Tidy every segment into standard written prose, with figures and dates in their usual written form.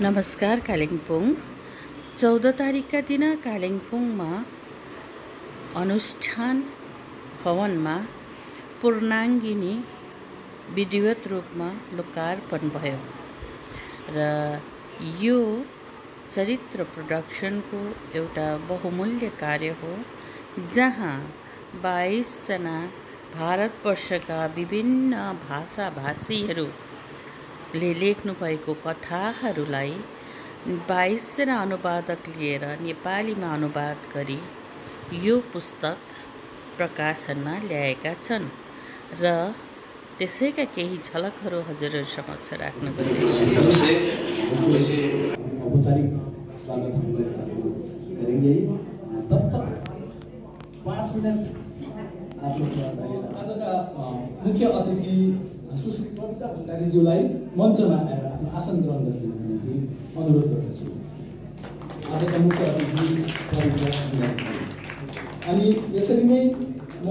नमस्कार कालिम्पोङ 14 तारिकका दिन कालिम्पोङमा अनुष्ठान भवनमा पूर्णाङ्गिनी विधिवत रूपमा लोकार्पण भयो र यो चरित्र प्रोडक्सनको एउटा बहुमूल्य कार्य हो जहाँ 22 जना भारतवर्षका विभिन्न भाषाभाषीहरूले लेख्नु भएको कथाहरूलाई 22 जना अनुवादक लिएर नेपालीमा अनुवाद गरी यो पुस्तक प्रकाशनमा ल्याएका छन् र त्यसैका केही झलकहरू हजुरहरु समक्ष राख्न गइरहेको छु। औपचारिक स्वागत हम करेंगे। तब तक 5 मिनट आजका मुख्य अतिथि सुश्री पवित्रा भण्डारीज्यूलाई मञ्चमा आएर आफ्नो आसन ग्रहण गरिदिनको निम्ति अनुरोध गर्दछु। आजका मुख्य अतिथि पवित्रा भण्डारी अनि यसरी नै म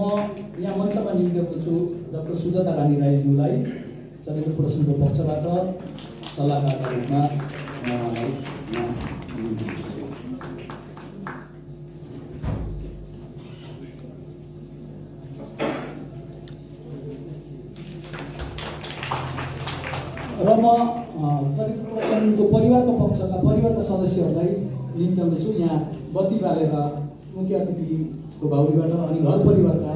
यहाँ मञ्चमा निम्ति छु डाक्टर सुजाता रानी राईज्यूलाई चरित्र प्रदर्शनको पक्षबाट सल्लाहकारका रूपमा र म चरित्र प्रदर्शनको परिवारका सदस्यहरूलाई निम्ताउँदछु यहाँ बत्ती बालेर मुख्य अतिथिको बाहुलीबाट अनि घर परिवारका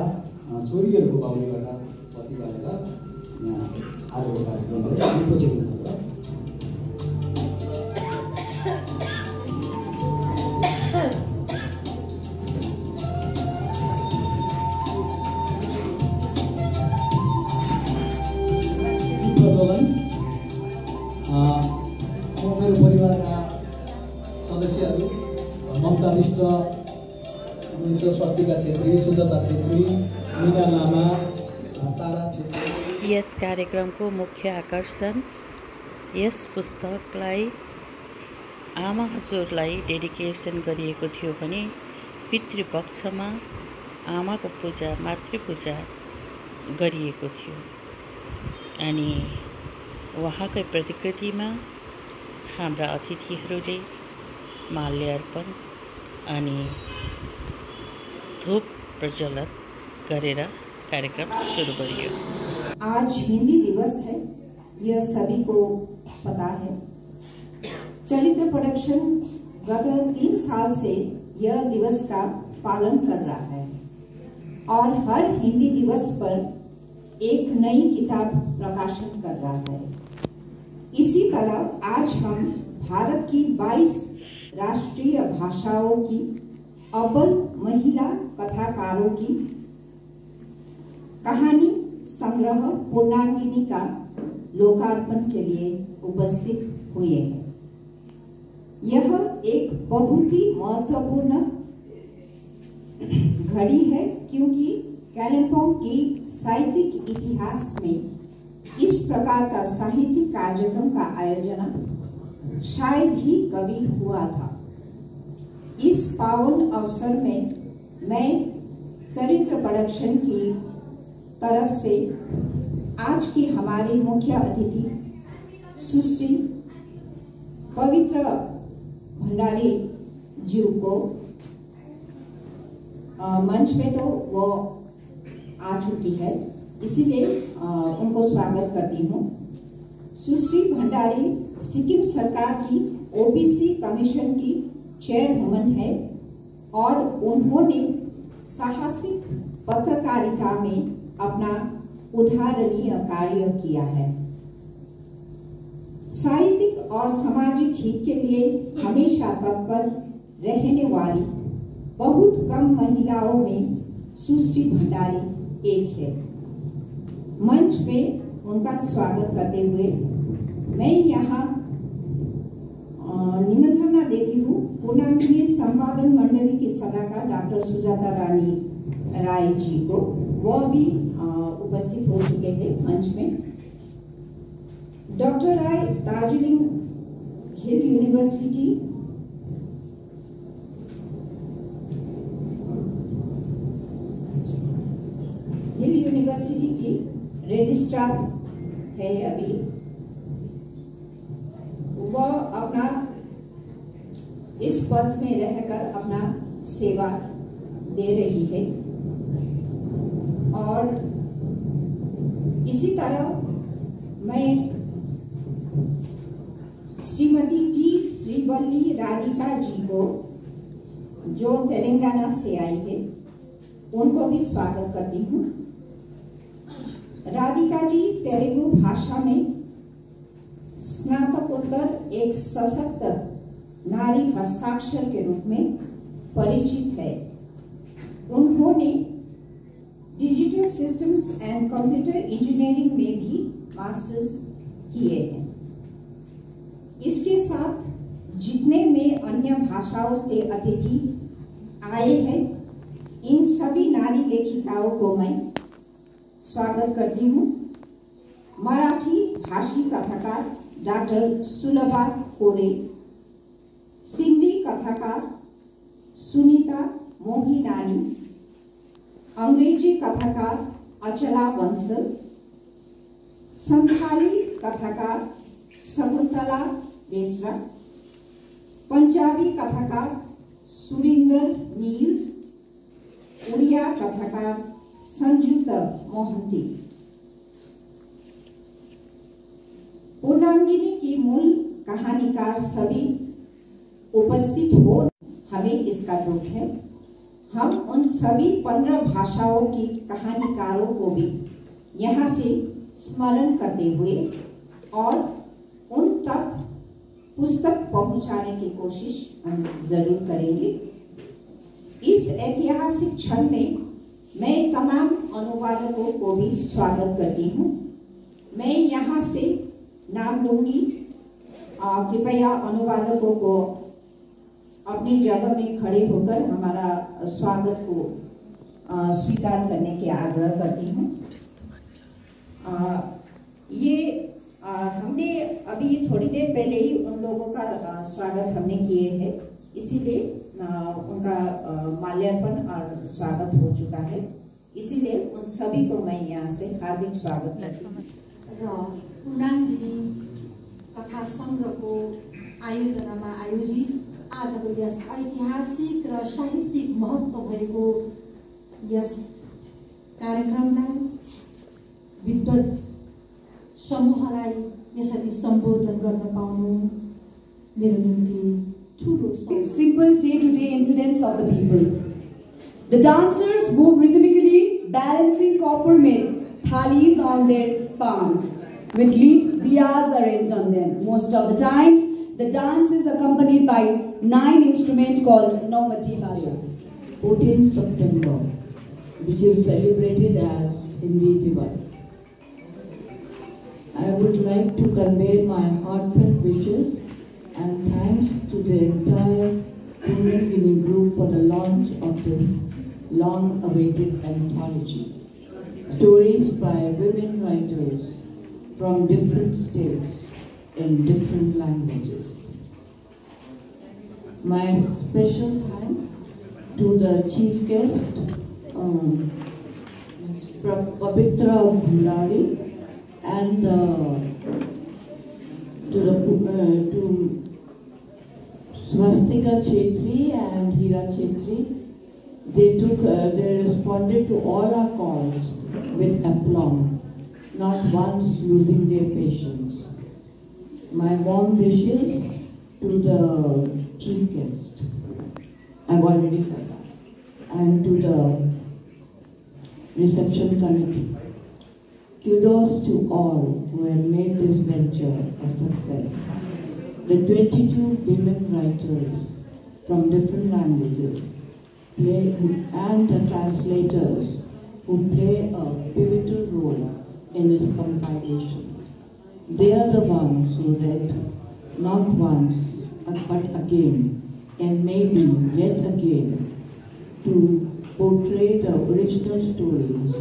छोरीहरूको बाहुलीबाट बत्ती बालेर यहाँ आजको कार्यक्रमलाई प्रज्वलित गरेर मेरो परिवारका सदस्यहरू ममता विष्ट हुनुहुन्छ, स्वास्तिका छेत्री, सुजाता छेत्री, मीना लामा, तारा छेत्री। यस कार्यक्रमको मुख्य आकर्षण यस पुस्तकलाई आमा हजुरलाई डेडिकेसन गरिएको थियो भने पितृपक्षमा आमाको पूजा मातृपूजा गरिएको थियो अनि उहाँकै प्रतिकृतिमा हाम्रा अतिथिहरूले माल्यार्पण अनि धूप प्रज्वलन गरेर कार्यक्रम शुरू गरियो। आज हिंदी दिवस है, यह सभी को पता है। चरित्र प्रोडक्शन गत 3 साल से यह दिवस का पालन कर रहा है और हर हिंदी दिवस पर एक नई किताब प्रकाशन कर रहा है। इसी तरह आज हम भारत की 22 राष्ट्रीय भाषाओं की अव्वल महिला कथाकारों की कहानी संग्रह पूर्णांगिनी का लोकार्पण के लिए उपस्थित हुए हैं। यह एक बहुत ही महत्वपूर्ण घड़ी है क्योंकि कालिम्पोङ की साहित्यिक इतिहास में इस प्रकार का साहित्यिक कार्यक्रम का आयोजन शायद ही कभी हुआ था। इस पावन अवसर में मैं चरित्र प्रोडक्शन की तरफ से आज की हमारी मुख्य अतिथि सुश्री पवित्रा भण्डारी जी को मंच पे तो वो आ चुकी है, इसीलिए उनको स्वागत करती हूँ। सुश्री भण्डारी सिक्किम सरकार की ओबीसी कमीशन की चेयरवुमन है और उन्होंने साहसिक पत्रकारिता में अपना उदाहरणीय कार्य किया है। साहित्यिक और सामाजिक हित के लिए हमेशा तत्पर रहने वाली बहुत कम महिलाओं में सुश्री भण्डारी एक है। मंच पे उनका स्वागत करते हुए मैं यहाँ निमंत्रणा देती हूँ पूर्णांगिनी संपादन मंडली की सलाहकार डॉक्टर सुजाता रानी राय जी को। वह भी उपस्थित हो चुके थे मंच में। डॉक्टर राय दार्जिलिंग हिल यूनिवर्सिटी की रजिस्ट्रार है। अभी वह अपना अपना इस पद में रहकर अपना सेवा दे रही है। और इसी तरह मैं श्रीमती टी श्रीवल्ली राधिका जी को, जो तेलंगाना से आई है, उनको भी स्वागत करती हूँ। राधिका जी तेलुगु भाषा में स्नातकोत्तर एक सशक्त नारी हस्ताक्षर के रूप में परिचित है। उन्होंने digital systems and computer engineering में भी मास्टर्स किए हैं। इसके साथ जितने में अन्य भाषाओं से अतिथि आए हैं, इन सभी नारी लेखिकाओं को मैं स्वागत करती हूँ। मराठी भाषी कथाकार डॉक्टर सुलभा कोरे, सिंधी कथाकार सुनीता मोहिनानी, अंग्रेजी कथाकार अचला बंसल, संथाली कथाकार शकुंतला बेसरा, पंजाबी कथाकार सुरिंदर नील, उड़िया कथाकार संयुक्त मोहंती। पूर्णांगिनी की मूल कहानीकार सभी उपस्थित हो, हमें इसका दुख है। हम उन सभी 15 भाषाओं की कहानीकारों को भी यहाँ से स्मरण करते हुए और उन तक पुस्तक पहुंचाने की कोशिश हम जरूर करेंगे। इस ऐतिहासिक क्षण में मैं तमाम अनुवादकों को भी स्वागत करती हूँ। मैं यहाँ से नाम लूंगी। कृपया अनुवादकों को अपनी जगह में खड़े होकर हमारा स्वागत को स्वीकार करने के आग्रह करती हूँ। हमने अभी थोड़ी देर पहले ही उन लोगों का स्वागत हमने किए हैं, इसीलिए उनका माल्यार्पण और स्वागत हो चुका है। इसीलिए उन सभी को मैं यहाँ से हार्दिक स्वागत करती हूँ। पूर्णांगिनी कथा संघको आयोजनामा आयोजित आजको यस ऐतिहासिक र साहित्यिक महत्त्व भएको यस कार्यक्रमलाई विद्वत समूहलाई यसरी सम्बोधन गर्न पाउनु मेरो निम्ति ठुलो simple day-to-day incidents of the people. The dancers move rhythmically, balancing copper-made thalis on their palms, with lead diyas arranged on them. Most of the times, the dance is accompanied by 9 instruments called Naumati Baja. 14th September, which is celebrated as Hindi Divas. I would like to convey my heartfelt wishes and thanks to the entire Punangini group for the launch of this long-awaited anthology. Stories by women writers from different states in different languages. My special thanks to the chief guest, Pavitra Bhulari, and to Swastika Chetri and Hira Chetri. They responded to all our calls with aplomb, not once losing their patience. My warm wishes to the chief guest, I've already said that, and to the reception committee. Kudos to all who have made this venture a success. The 22 women writers from different languages and the translators who play a pivotal role in this compilation. They are the ones who read not once but again and maybe yet again to portray the original stories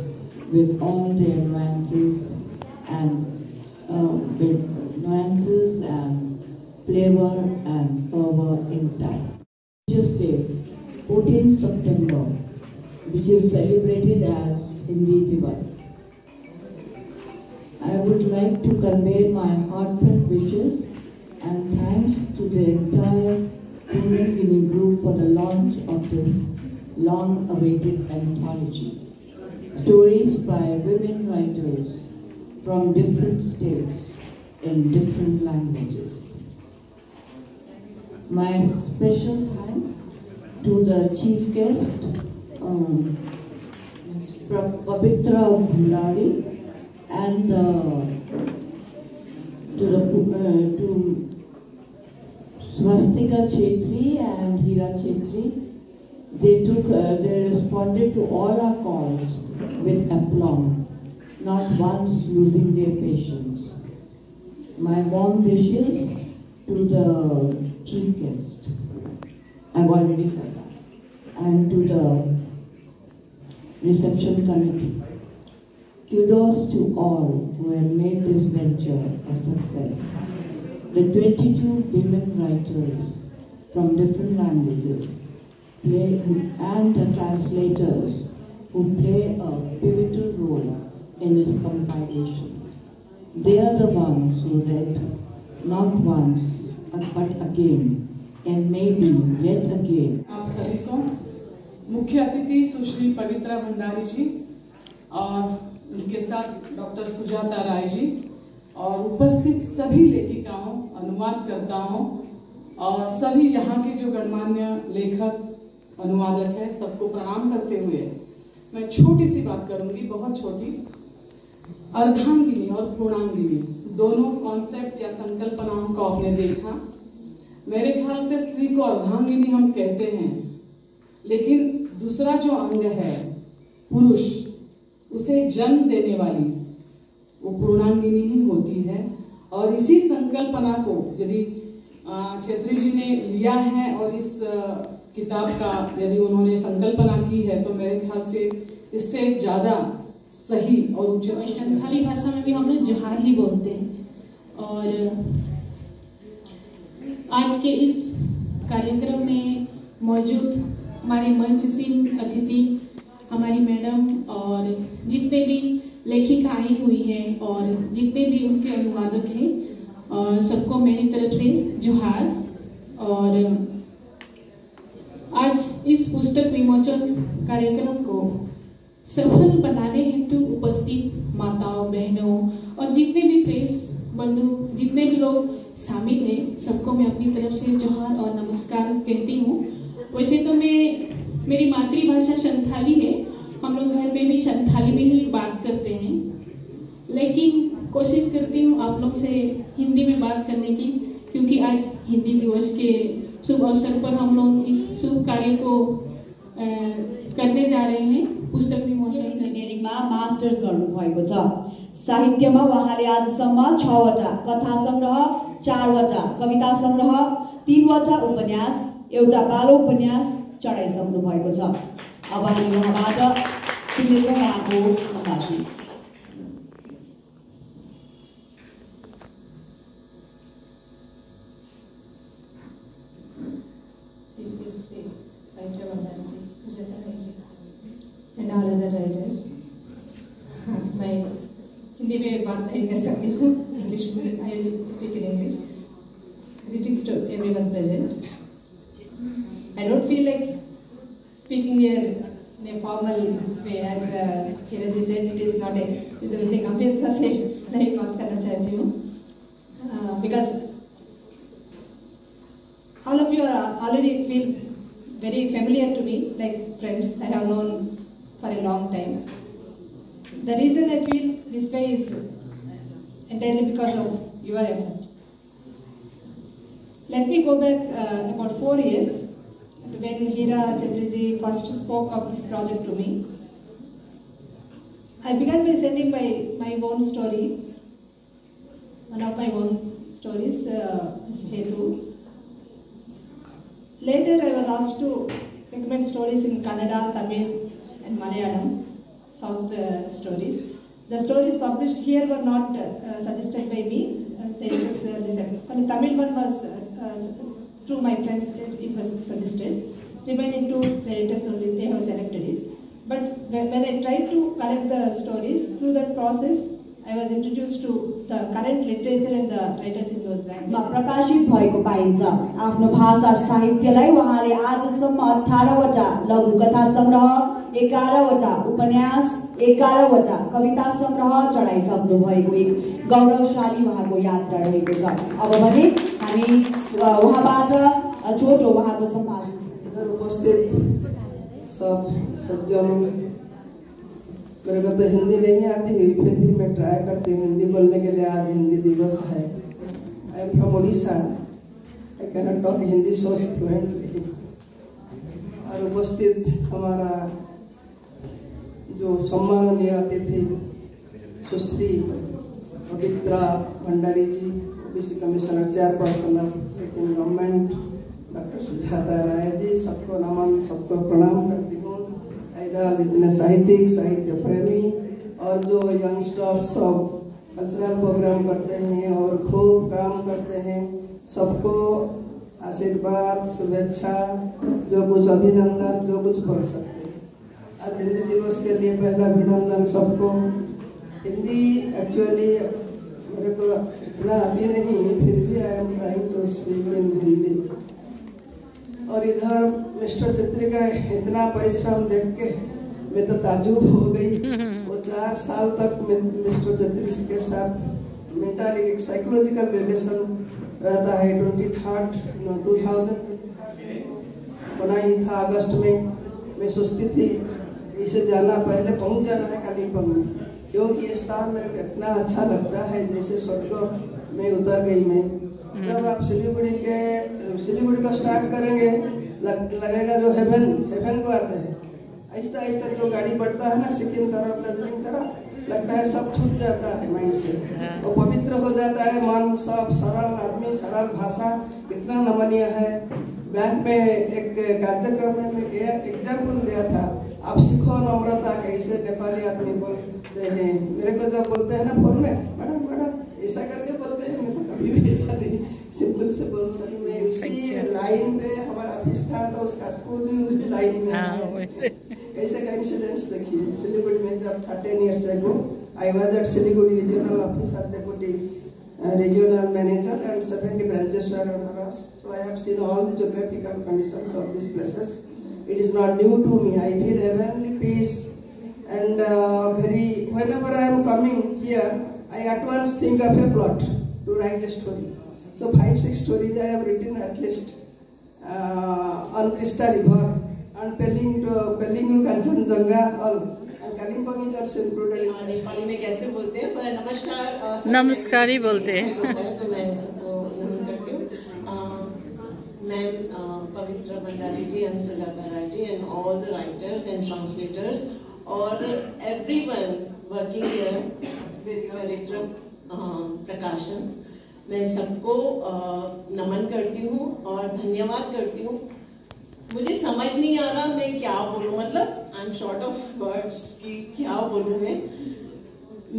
with all their nuances and flavor and fervor intact. Tuesday, 14th September, which is celebrated as Hindi Divas. I would like to convey my heartfelt wishes and thanks to the entire Punangini group for the launch of this long-awaited anthology. Stories by women writers from different states in different languages. My special thanks to the chief guest, Pavitra Bhandari, and to Swastika Chetri and Hira Chetri. They responded to all our calls with aplomb, not once losing their patience. My warm wishes to the chief guest, I've already said that, and to the reception committee. Kudos to all who have made this venture a success. The 22 women writers from different languages and the translators who play a pivotal role in this compilation. They are the ones who read not once but again and maybe yet again. आप सभी को मुख्य अतिथि सुश्री पवित्रा भंडारी जी और उनके साथ doctor Sujata Rai जी और उपस्थित सभी लेखिकाओं, अनुवादकर्ताओं और सभी यहाँ के जो गणमान्य लेखक, अनुवादक है, सबको प्रणाम करते हुए मैं छोटी सी बात करूंगी, बहुत छोटी। अर्धांगिनी और पूर्णांगिनी दोनों कॉन्सेप्ट या संकल्पनाओं को आपने देखा। मेरे ख्याल से स्त्री को अर्धांगिनी हम कहते हैं, लेकिन दूसरा जो अंग है पुरुष, उसे जन्म देने वाली वो पूर्णांगिनी ही होती है। और इसी संकल्पना को यदि छेत्री जी ने लिया है और इस किताब का यदि उन्होंने संकल्पना की है, तो मेरे ख्याल से इससे ज्यादा सही और उचित संथाली भाषा में भी हम लोग जोहार ही बोलते हैं। और आज के इस कार्यक्रम में मौजूद हमारे मंचशील अतिथि, हमारी मैडम और जितने भी लेखिका आई हुई हैं और जितने भी उनके अनुवादक हैं, और सबको मेरी तरफ से जोहार। और आज इस पुस्तक विमोचन कार्यक्रम को सफल बनाने हेतु उपस्थित माताओं, बहनों और जितने भी प्रेस बंधु, जितने भी लोग शामिल हैं, सबको मैं अपनी तरफ से जोहार और नमस्कार कहती हूँ। वैसे तो मेरी मातृभाषा संथाली है, हम लोग घर में भी संथाली में ही बात करते हैं, लेकिन कोशिश करती हूँ आप लोग से हिंदी में बात करने की, क्योंकि आज हिंदी दिवस के शुभ अवसर पर हम लोग इस शुभ कार्य को करने जा रहे हैं। पुस्तक विमोचन इन्जिनियरिङमा मास्टर्स गर्नुभएको छ। साहित्यमा उहाँले आजसम्म 6 वटा कथा सङ्ग्रह, 4 वटा कविता सङ्ग्रह, 3 वटा उपन्यास, एउटा बाल उपन्यास चढाइसक्नु भएको छ। अब हामी उहाँबाट सुन्नेछौँ उहाँको भाषण। and all other writers. मैं हिंदी में बात नहीं कर सकती हूँ, इंग्लिश में I will speak in English. Greetings to everyone present. I don't feel like speaking here in a formal way, as Hira ji said. It is not a इतनी गंभीरता से नहीं बात करना चाहती हूँ, because all of you are already feel very familiar to me, like friends I have known for a long time. The reason I feel this way is entirely because of your effort. Let me go back about 4 years to when Hira Chetri first spoke of this project to me. I began by sending my own story, one of my own stories, Hetu. Later I was asked to recommend stories in Kannada, Tamil and Malayalam, South stories. The stories published here were not suggested by me. They was the Tamil one was through my friends. It was suggested. Remaining 2 editors only, they have selected it. But when I tried to collect the stories, through that process, I was introduced to the current literature and the writers in those languages. प्रकाशित भएको पाइन्छ। आफ्नो भाषा साहित्यलाई उहाँले आजसम्म 18वटा लघुकथा सङ्ग्रह, 11वटा उपन्यास, 11वटा कविता सङ्ग्रह चढाइसक्नु भएको एक गौरवशाली उहाँको यात्रा रहेको छ। अब भने हामी उहाँबाट छोटो उहाँको सम्भाषण। उपस्थित सब सज्जनों, मेरे को तो हिंदी नहीं आती है, फिर भी मैं ट्राई करती हूँ हिंदी बोलने के लिए। आज हिंदी दिवस है। I am from Orissa, I can not talk Hindi so fluently. और उपस्थित हमारा जो सम्माननीय अतिथि Sushri Pavitra Bhandari ji, OBC commissioner chairperson of Sikkim government, doctor Sujata Rai ji, सबको नमन, सबको प्रणाम करती हूँ। इधर जितने साहित्यिक, साहित्य प्रेमी और जो यंगस्टर्स सब कल्चरल प्रोग्राम करते हैं और खूब काम करते हैं, सबको आशीर्वाद, शुभेच्छा, जो कुछ अभिनंदन, जो कुछ बोल सकते हैं। आज हिंदी दिवस के लिए पहला अभिनंदन सबको। हिंदी एक्चुअली मेरे को इतना आती नहीं, फिर भी I am trying to speak in Hindi. और इधर मिस्टर चित्री का इतना परिश्रम देख के मैं तो ताजुब हो गई। वो 4 साल तक मिस्टर चित्री के साथ मेंटली एक साइकोलॉजिकल रिलेशन रहता है। 2000 बना ही था अगस्त में। मैं सोचती थी इसे जाना, पहले पहुंच जाना है कालिम्पोंग में, क्योंकि ये स्थान मेरे को इतना अच्छा लगता है जैसे स्वर्ग में उतर गई मैं। जब आप सिलीगुड़ी का स्टार्ट करेंगे, लगेगा जो हेवन को आते हैं। आहिस्ता आहिस्ता जो गाड़ी बढ़ता है ना सिक्किम तरफ, दार्जिलिंग तरफ, लगता है सब छूट जाता है माइंड से, वो पवित्र हो जाता है मन। सब सरल आदमी, सरल भाषा, कितना नमनीय है। बैंक में एक कार्यक्रम में एग्जाम्पल दिया था, आप सीखो नम्रता, कैसे नेपाली आदमी बोलते हैं। मेरे को जब बोलते हैं ना फोन में, मैडम ऐसा करके बोलते हैं, मैं तो कभी भी ऐसा नहीं, सिंपल से बोल सकती। मैं उसी लाइन पे हमारा ऑफिस था तो उसका स्कूल भी उसी लाइन में है। ऐसे का इंसिडेंट्स देखिए। सिलीगुड़ी में जब 13 years ago, I was at Siliguri regional office as deputy regional manager and 70 branches were under us. So I have seen all the geographical conditions of these places. It is not new to me. I feel heavenly peace and whenever I am coming here, I at once think of a plot to write a story. So 5-6 stories I have written at least on Tista River, on Pellingu, Kanchenjunga, all. And Kalimpong is also included. Nepali में कैसे बोलते हैं? पर नमस्कार। नमस्कार ही बोलते हैं। तो मैं सबको नमन करती हूँ। Ma'am Pavitra Bhandari ji and Sujata Rai ji and all the writers and translators और everyone working here with Charitra Prakashan, मैं सबको नमन करती हूँ और धन्यवाद करती हूँ। मुझे समझ नहीं आ रहा मैं क्या बोलूँ, मतलब I am short of words कि क्या बोलूँ मैं।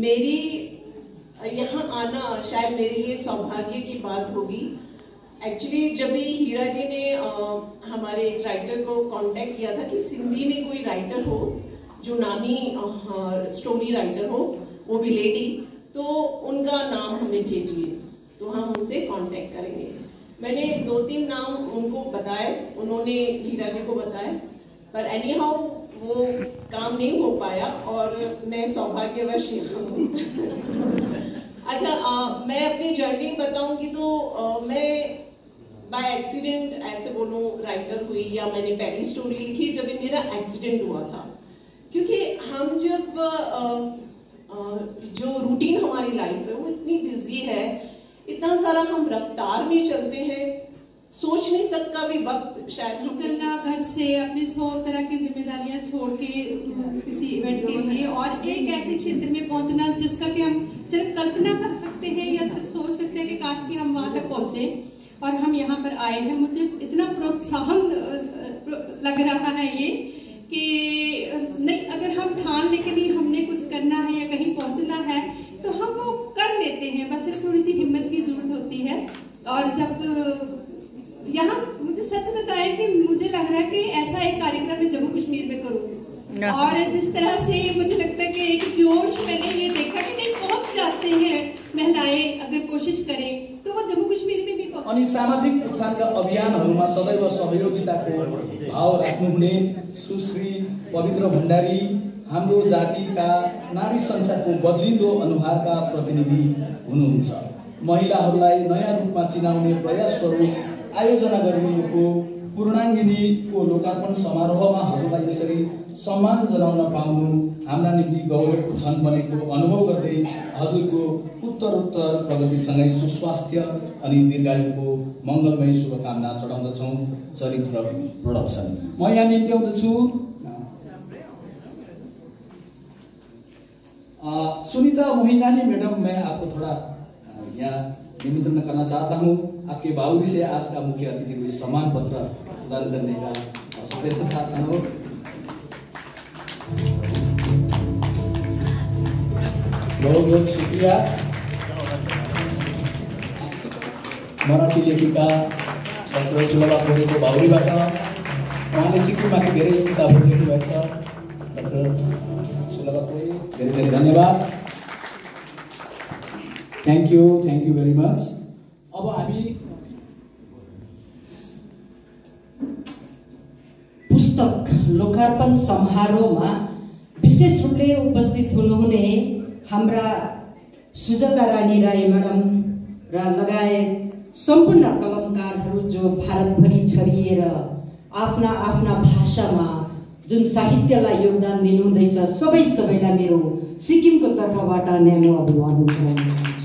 मेरी यहाँ आना शायद मेरे लिए सौभाग्य की बात होगी। एक्चुअली जब भी हीरा जी ने हमारे एक राइटर को कांटेक्ट किया था कि सिंधी में कोई राइटर हो जो नामी स्टोरी राइटर हो, वो भी लेडी, तो उनका नाम हमें भेजिए, तो हम उनसे कांटेक्ट करेंगे। मैंने 2-3 नाम उनको बताए, उन्होंने हीरा जी को बताए, पर एनी हाउ वो काम नहीं हो पाया और मैं सौभाग्यवश यहाँ हूँ। अच्छा, मैं अपनी जर्नी बताऊंगी तो मैं बाय एक्सीडेंट ऐसे बोलूं राइटर हुई, या मैंने पहली स्टोरी लिखी जब मेरा एक्सीडेंट हुआ था। क्योंकि हम जब जो रूटीन हमारी लाइफ है वो इतनी बिजी है, इतना सारा हम रफ्तार में चलते हैं, सोचने तक का भी वक्त शायद निकलना घर से अपनी 100 तरह की जिम्मेदारियां छोड़ के किसी इवेंट के लिए और एक ऐसे क्षेत्र में पहुंचना जिसका कि हम सिर्फ कल्पना कर सकते हैं या सिर्फ सोच सकते हैं कि काश कि हम वहां तक पहुंचे और हम यहाँ पर आए हैं। मुझे इतना प्रोत्साहन लग रहा है ये कि नहीं, अगर हम ठान लें कि नहीं हमने कुछ करना है या कहीं पहुंचना है तो हम वो कर लेते हैं, बस सिर्फ थोड़ी सी हिम्मत की जरूरत होती है। और जब यहाँ मुझे सच बताया कि मुझे लग रहा है कि ऐसा एक कार्यक्रम मैं जम्मू कश्मीर में करूँ, और जिस तरह से मुझे लगता है कि एक जोश मैंने ये देखा कि नहीं पहुंच पहुंच जाते हैं महिलाएं अगर कोशिश करें तो वो जम्मू कश्मीर में भी पहुंच। अनि सामाजिक उत्थानका अभियानहरूमा सदैव सहयोगिताको भाव राख्नुहुने सुश्री पवित्र भण्डारी हाम्रो जातिका नारी संसारको बदलिँदो अनुहारका प्रतिनिधि हुनुहुन्छ। महिलाहरूलाई नयाँ रूपमा चिनाउने प्रयास स्वरूप आयोजना गरिएको पूर्णाङ्गिनीको लोकार्पण समारोहमा हजुरलाई यसरी सम्मान जनाउन पाउनु हाम्रा निम्ति गौरवको क्षण बनेको अनुभव गर्दै हजुरको उत्तरोत्तर प्रगतिसँगै सुस्वास्थ्य अनि दीर्घायुको मङ्गलमय शुभकामना चढाउँदछौँ। चरित्र प्रोडक्सन। म यहाँ निम्त्याउँदछु सुनीता मोहिनानी मैडम। मैं आपको थोड़ा यहाँ निमंत्रण करना चाहता हूँ। आपके बावजूद से आज का मुख्य अतिथि को सम्मान पत्र प्रदान करने का अवसर देना चाहता हूँ। बहुत बहुत शुक्रिया। मराठी लेखिका डाक्टर सुलभा कोरेको बाहुलीबाट उहाँले सिक्किममाथि धेरै किताबहरू लेख्नुभएको छ। डाक्टर सुलभा कोरे धेरै धेरै धन्यवाद। Thank you very much. अब हामी पुस्तक लोकार्पण समारोहमा विशेष रूपले उपस्थित हुनुहुने हाम्रा सुजाता रानी राई मैडम र लगायत सम्पूर्ण कलमकारहरू जो भारतभरि छरिएर आफ्ना आफ्ना भाषामा जुन साहित्यलाई योगदान दिनुहुँदैछ सबैलाई मेरो सिक्किमको तर्फबाट न्यानो अभिवादन जनाउन चाहन्छु।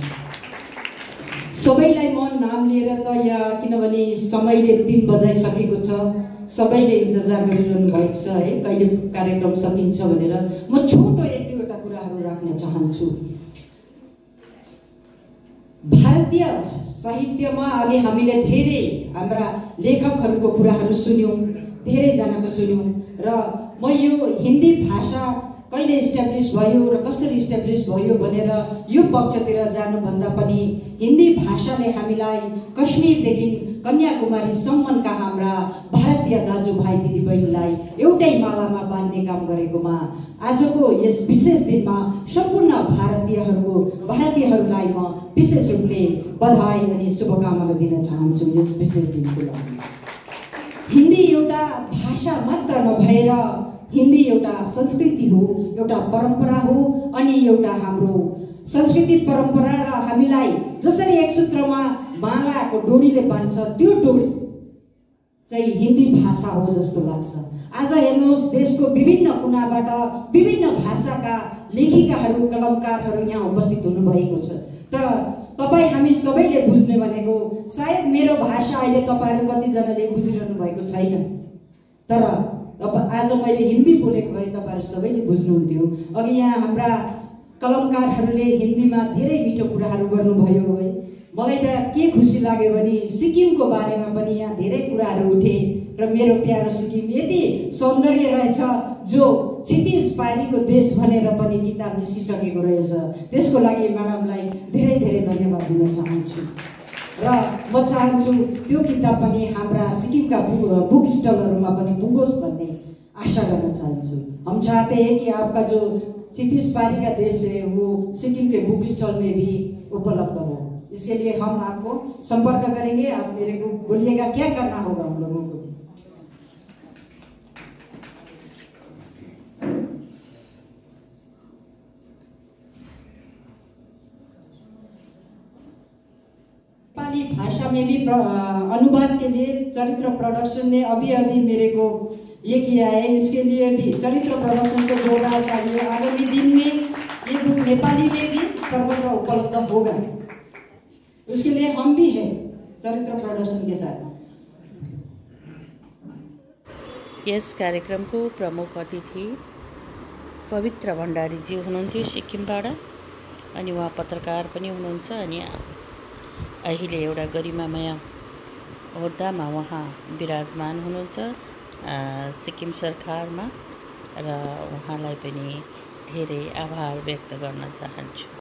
सबैलाई म नाम लिएर त यहाँ किनभने समयले 3 बजाइसकेको छ, सबैले इन्तजार गरिरहनु भएको छ है कहिले कार्यक्रम सकिन्छ भनेर। म छोटो 1-2वटा कुराहरू राख्न चाहन्छु। भारतीय साहित्यमा अघि हामीले धेरै हाम्रा लेखकहरूको कुराहरू सुन्यौँ, धेरैजनाको सुन्यौँ र म यो हिन्दी भाषा कहिले इस्टाब्लिस भयो र कसरी इस्टाब्लिस भयो भनेर यो पक्षतिर जानुभन्दा पनि हिन्दी भाषाले हामीलाई कश्मीरदेखि कन्याकुमारीसम्मका हाम्रा भारतीय दाजुभाइ दिदीबहिनीलाई एउटै मालामा बाँध्ने काम गरेकोमा आजको यस विशेष दिनमा सम्पूर्ण भारतीयहरूलाई म विशेष रूपले बधाई अनि शुभकामना दिन चाहन्छु। यस विशेष दिनको लागि हिन्दी एउटा भाषा मात्र नभएर हिन्दी एउटा संस्कृति हो, एउटा परम्परा हो अनि एउटा हाम्रो संस्कृति परम्परा र हामीलाई जसरी एक सूत्रमा मालाको डोरीले बाँध्छ त्यो डोरी चाहिँ हिन्दी भाषा हो जस्तो लाग्छ। आज हेर्नुहोस् देशको विभिन्न कुनाबाट विभिन्न भाषाका लेखिकाहरू कलमकारहरू यहाँ उपस्थित हुनुभएको छ। तर तपाईँ हामी सबैले बुझ्ने भनेको सायद मेरो भाषा अहिले तपाईँहरू कतिजनाले बुझिरहनु भएको छैन, तर आज मैले हिन्दी बोलेको भए तपाईँहरू सबैले बुझ्नुहुन्थ्यो। अघि यहाँ हाम्रा कलमकारहरूले हिन्दीमा धेरै मिठो कुराहरू गर्नुभयो है। मलाई त के खुसी लाग्यो भने सिक्किमको बारेमा पनि यहाँ धेरै कुराहरू उठे र मेरो प्यारो सिक्किम यति सौन्दर्य रहेछ जो क्षितिज पारीको देश भनेर पनि किताब निस्किसकेको रहेछ। त्यसको लागि म्याडमलाई धेरै धेरै धन्यवाद दिन चाहन्छु र म चाहन्छु त्यो किताब पनि हाम्रा सिक्किमका बुक स्टलहरूमा पनि पुगोस् भन्ने आशा गर्न चाहन्छु। हम चाहते हैं कि आपका जो क्षितिज पारी का देश है वो सिक्किम के बुक स्टॉल में भी उपलब्ध हो। इसके लिए हम आपको संपर्क करेंगे। आप मेरे को बोलिएगा क्या करना होगा हम लोगों को। नेपाली भाषा में भी अनुवाद के लिए चरित्र प्रोडक्शन ने अभी मेरे को ये किया है। इसके लिए भी चरित्र प्रोडक्शन को जोड़ा चाहिए। आगामी दिन में ये बुक नेपाली में भी सर्वत्र उपलब्ध होगा। उसके लिए हम भी हैं चरित्र प्रोडक्शन के साथ। यस कार्यक्रमको प्रमुख अतिथि पवित्र भण्डारीजी हुनुहुन्थ्यो सिक्किमबाट अनि उहाँ पत्रकार पनि हुनुहुन्छ अनि अहिले एउटा गरिमामय ओहदामा उहाँ विराजमान हुनुहुन्छ सिक्किम सरकारमा र उहाँलाई पनि धेरै आभार व्यक्त गर्न चाहन्छु।